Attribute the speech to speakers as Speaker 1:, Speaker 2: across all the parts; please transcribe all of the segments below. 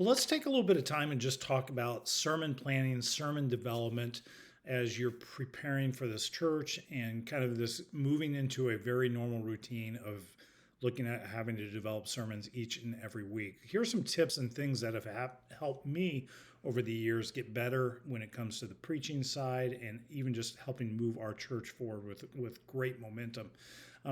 Speaker 1: Well, let's take a little bit of time and just talk about sermon planning, sermon development as you're preparing for this church and kind of this moving into a very normal routine of looking at having to develop sermons each and every week. Here's some tips and things that have helped me over the years get better when it comes to the preaching side and even just helping move our church forward with great momentum.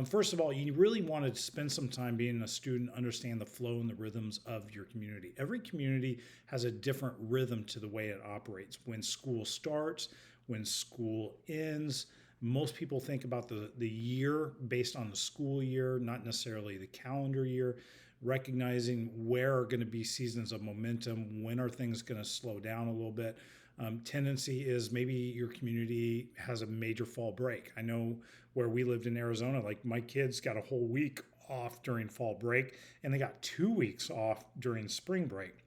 Speaker 1: First of all, you really want to spend some time being a student, understand the flow and the rhythms of your community. Every community has a different rhythm to the way it operates. When school starts, when school ends, most people think about the year based on the school year, not necessarily the calendar year, recognizing where are going to be seasons of momentum, when are things going to slow down a little bit. Tendency is maybe your community has a major fall break. I know where we lived in Arizona, like my kids got a whole week off during fall break and they got 2 weeks off during spring break.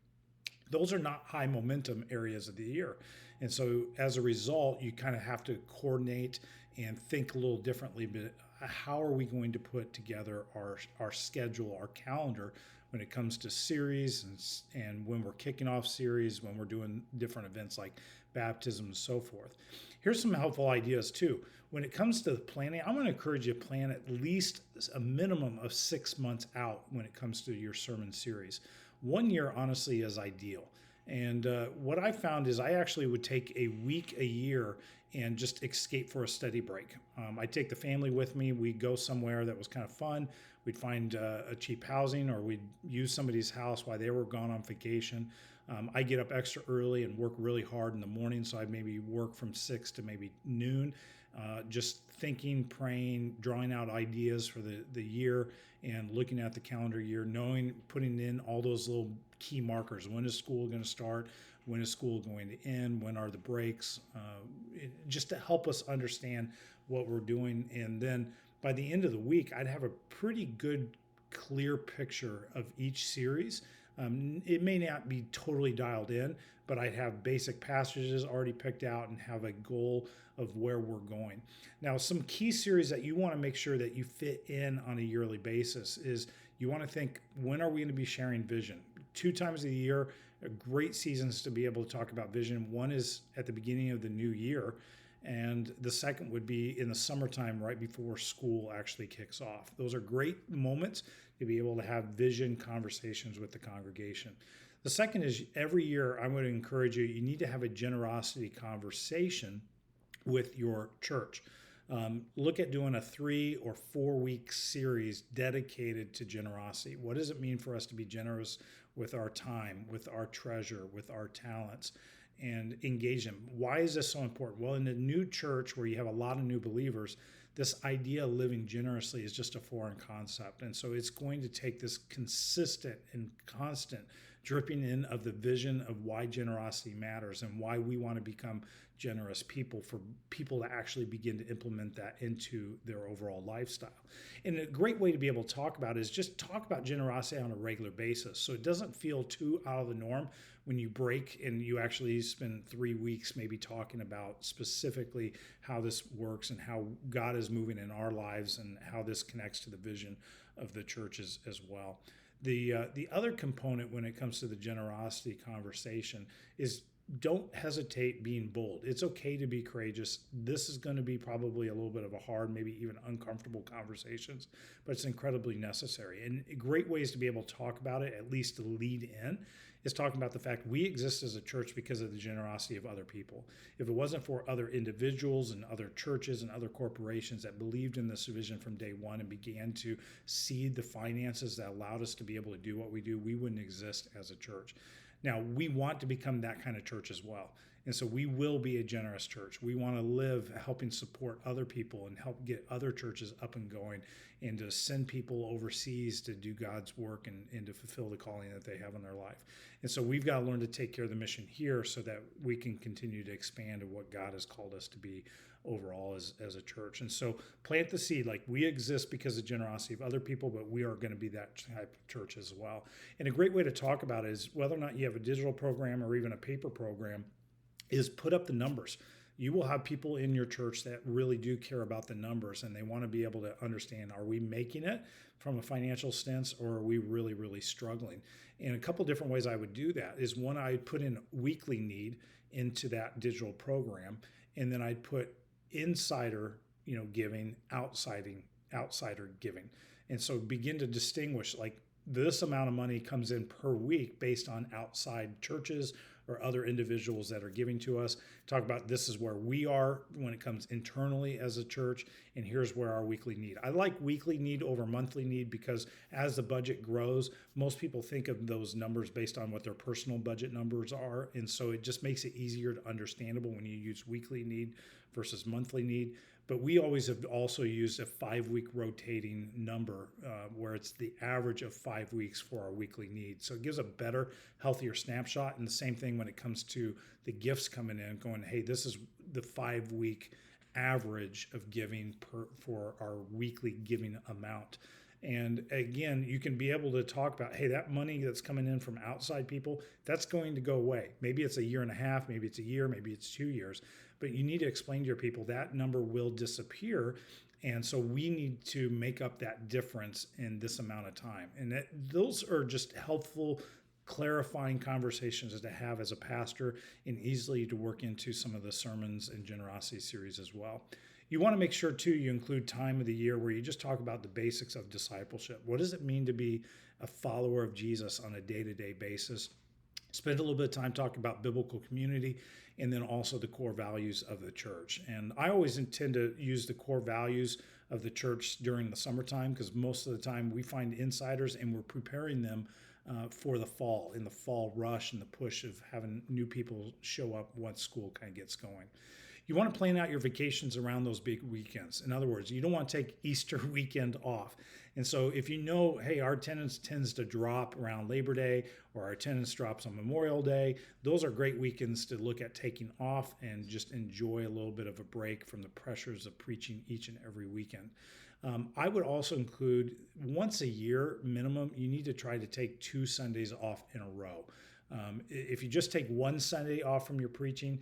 Speaker 1: Those are not high momentum areas of the year. And so as a result, you kind of have to coordinate and think a little differently. But how are we going to put together our schedule, our calendar when it comes to series and when we're kicking off series, when we're doing different events like baptism and so forth. Here's some helpful ideas too. When it comes to the planning, I'm going to encourage you to plan at least a minimum of 6 months out when it comes to your sermon series. 1 year, honestly, is ideal. And what I found is I actually would take a week a year and just escape for a study break. I'd take the family with me. We'd go somewhere that was kind of fun. We'd find a cheap housing or we'd use somebody's house while they were gone on vacation. I get up extra early and work really hard in the morning. So I'd maybe work from 6 to maybe noon, just thinking, praying, drawing out ideas for the year and looking at the calendar year, knowing, putting in all those little key markers. When is school going to start? When is school going to end? When are the breaks? Just to help us understand what we're doing. And then by the end of the week, I'd have a pretty good, clear picture of each series. It may not be totally dialed in, but I'd have basic passages already picked out and have a goal of where we're going. Now, some key series that you want to make sure that you fit in on a yearly basis is you want to think, when are we going to be sharing vision? 2 times a year, great seasons to be able to talk about vision. One is at the beginning of the new year, and the second would be in the summertime right before school actually kicks off. Those are great moments to be able to have vision conversations with the congregation. The second is every year I would encourage you need to have a generosity conversation with your church. Look at doing a 3 or 4 week series dedicated to generosity. What does it mean for us to be generous with our time, with our treasure, with our talents, and engage them? Why is this so important? Well, in a new church where you have a lot of new believers, this idea of living generously is just a foreign concept. And so it's going to take this consistent and constant dripping in of the vision of why generosity matters and why we want to become generous people, for people to actually begin to implement that into their overall lifestyle. And a great way to be able to talk about it is just talk about generosity on a regular basis. So it doesn't feel too out of the norm when you break and you actually spend 3 weeks maybe talking about specifically how this works and how God is moving in our lives and how this connects to the vision of the church as well. The other component when it comes to the generosity conversation is don't hesitate being bold. It's okay to be courageous. This is going to be probably a little bit of a hard, maybe even uncomfortable conversations, but it's incredibly necessary. And great ways to be able to talk about it, at least to lead in, is talking about the fact we exist as a church because of the generosity of other people. If it wasn't for other individuals and other churches and other corporations that believed in this vision from day one and began to seed the finances that allowed us to be able to do what we do, we wouldn't exist as a church. Now, we want to become that kind of church as well. And so we will be a generous church. We want to live helping support other people and help get other churches up and going and to send people overseas to do God's work and to fulfill the calling that they have in their life. And so we've got to learn to take care of the mission here so that we can continue to expand to what God has called us to be overall as a church. And so plant the seed, like we exist because of generosity of other people, but we are going to be that type of church as well. And a great way to talk about it is whether or not you have a digital program or even a paper program is put up the numbers. you will have people in your church that really do care about the numbers, and they want to be able to understand, are we making it from a financial stance, or are we really, really struggling? And a couple different ways I would do that is, one, I'd put in weekly need into that digital program, and then I'd put insider, giving, outsider giving. And so begin to distinguish, like, this amount of money comes in per week based on outside churches or other individuals that are giving to us. Talk about, this is where we are when it comes internally as a church, and here's where our weekly need. I like weekly need over monthly need, because as the budget grows, most people think of those numbers based on what their personal budget numbers are. And so it just makes it easier to understandable when you use weekly need versus monthly need. But we always have also used a 5-week rotating number, where it's the average of 5 weeks for our weekly needs. So it gives a better, healthier snapshot. And the same thing when it comes to the gifts coming in, going, hey, this is the 5-week average of giving for our weekly giving amount. And again, you can be able to talk about, hey, that money that's coming in from outside people, that's going to go away. Maybe it's a year and a half, maybe it's a year, maybe it's 2 years. But you need to explain to your people that number will disappear. And so we need to make up that difference in this amount of time. And those are just helpful, clarifying conversations to have as a pastor, and easily to work into some of the sermons and generosity series as well. You want to make sure, too, you include time of the year where you just talk about the basics of discipleship. What does it mean to be a follower of Jesus on a day-to-day basis? Spend a little bit of time talking about biblical community, and then also the core values of the church. And I always intend to use the core values of the church during the summertime, because most of the time we find insiders and we're preparing them for the fall, in the fall rush and the push of having new people show up once school kind of gets going. You want to plan out your vacations around those big weekends. In other words, you don't want to take Easter weekend off. And so if you know, hey, our attendance tends to drop around Labor Day, or our attendance drops on Memorial Day, those are great weekends to look at taking off and just enjoy a little bit of a break from the pressures of preaching each and every weekend. I would also include, once a year minimum, you need to try to take 2 Sundays off in a row. If you just take one Sunday off from your preaching,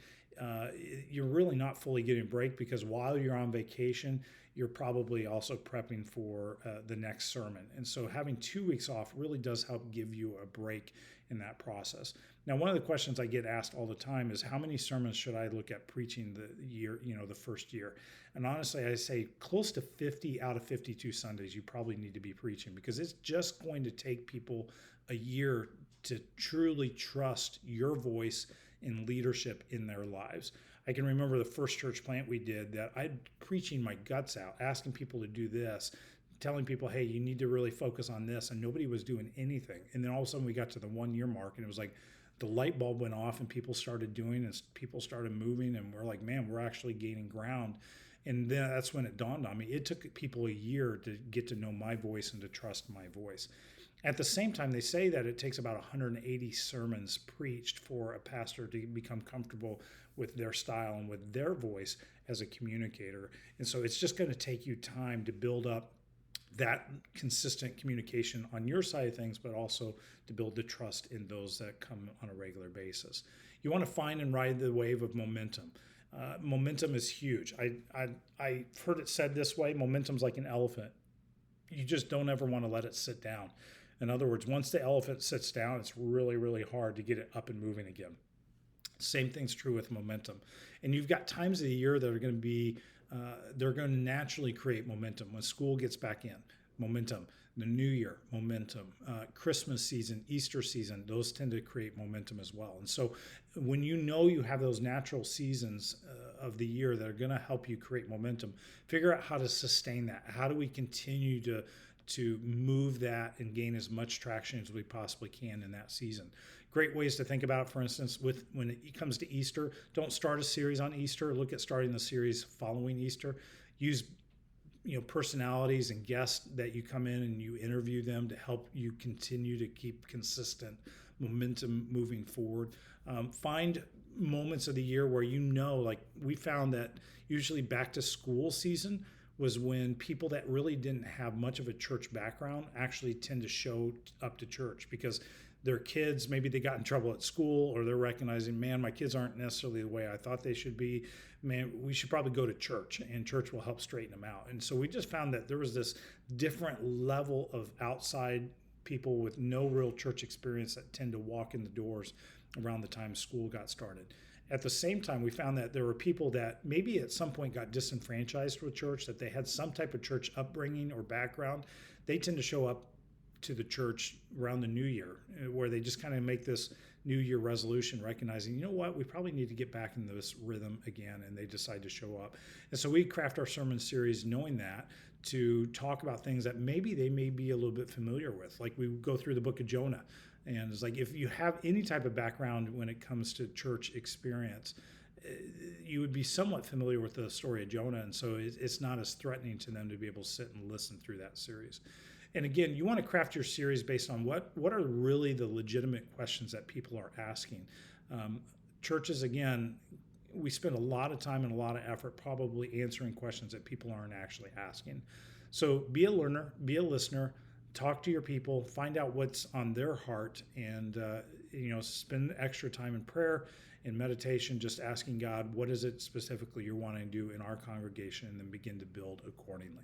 Speaker 1: you're really not fully getting a break, because while you're on vacation, you're probably also prepping for the next sermon. And so having 2 weeks off really does help give you a break in that process. Now, one of the questions I get asked all the time is, how many sermons should I look at preaching the year, the first year? And honestly, I say close to 50 out of 52 Sundays you probably need to be preaching, because it's just going to take people a year to truly trust your voice in leadership in their lives. I can remember the first church plant we did that I'm preaching my guts out, asking people to do this, telling people, hey, you need to really focus on this, and nobody was doing anything. And then all of a sudden we got to the 1 year mark, and it was like the light bulb went off, and people started doing, and people started moving, and we're like, man, we're actually gaining ground. And then that's when it dawned on me. It took people a year to get to know my voice and to trust my voice. At the same time, they say that it takes about 180 sermons preached for a pastor to become comfortable with their style and with their voice as a communicator. And so it's just going to take you time to build up that consistent communication on your side of things, but also to build the trust in those that come on a regular basis. You want to find and ride the wave of momentum. Momentum is huge. I've heard it said this way: momentum's like an elephant. You just don't ever want to let it sit down. In other words, once the elephant sits down, it's really, really hard to get it up and moving again. Same thing's true with momentum. And you've got times of the year that are going to be, they're going to naturally create momentum. When school gets back in, momentum. The New Year, momentum. Christmas season, Easter season, those tend to create momentum as well. And so when you know you have those natural seasons of the year that are going to help you create momentum, figure out how to sustain that. How do we continue to move that and gain as much traction as we possibly can in that season? Great ways to think about it, for instance, when it comes to Easter, don't start a series on Easter. Look at starting the series following Easter. Use personalities and guests that you come in and you interview them to help you continue to keep consistent momentum moving forward. Find moments of the year where like we found that usually back to school season was when people that really didn't have much of a church background actually tend to show up to church, because their kids, maybe they got in trouble at school, or they're recognizing, man, my kids aren't necessarily the way I thought they should be. Man, we should probably go to church, and church will help straighten them out. And so we just found that there was this different level of outside people with no real church experience that tend to walk in the doors around the time school got started. At the same time, we found that there were people that maybe at some point got disenfranchised with church, that they had some type of church upbringing or background. They tend to show up to the church around the new year, where they just kind of make this new year resolution, recognizing, you know what, we probably need to get back into this rhythm again, and they decide to show up. And so we craft our sermon series knowing that, to talk about things that maybe they may be a little bit familiar with. Like we go through the book of Jonah, and it's like, if you have any type of background when it comes to church experience, you would be somewhat familiar with the story of Jonah. And so it's not as threatening to them to be able to sit and listen through that series. And again, you want to craft your series based on what are really the legitimate questions that people are asking. Churches, again, we spend a lot of time and a lot of effort probably answering questions that people aren't actually asking. So be a learner, be a listener, talk to your people, find out what's on their heart, and spend extra time in prayer and meditation, just asking God, what is it specifically you're wanting to do in our congregation, and then begin to build accordingly.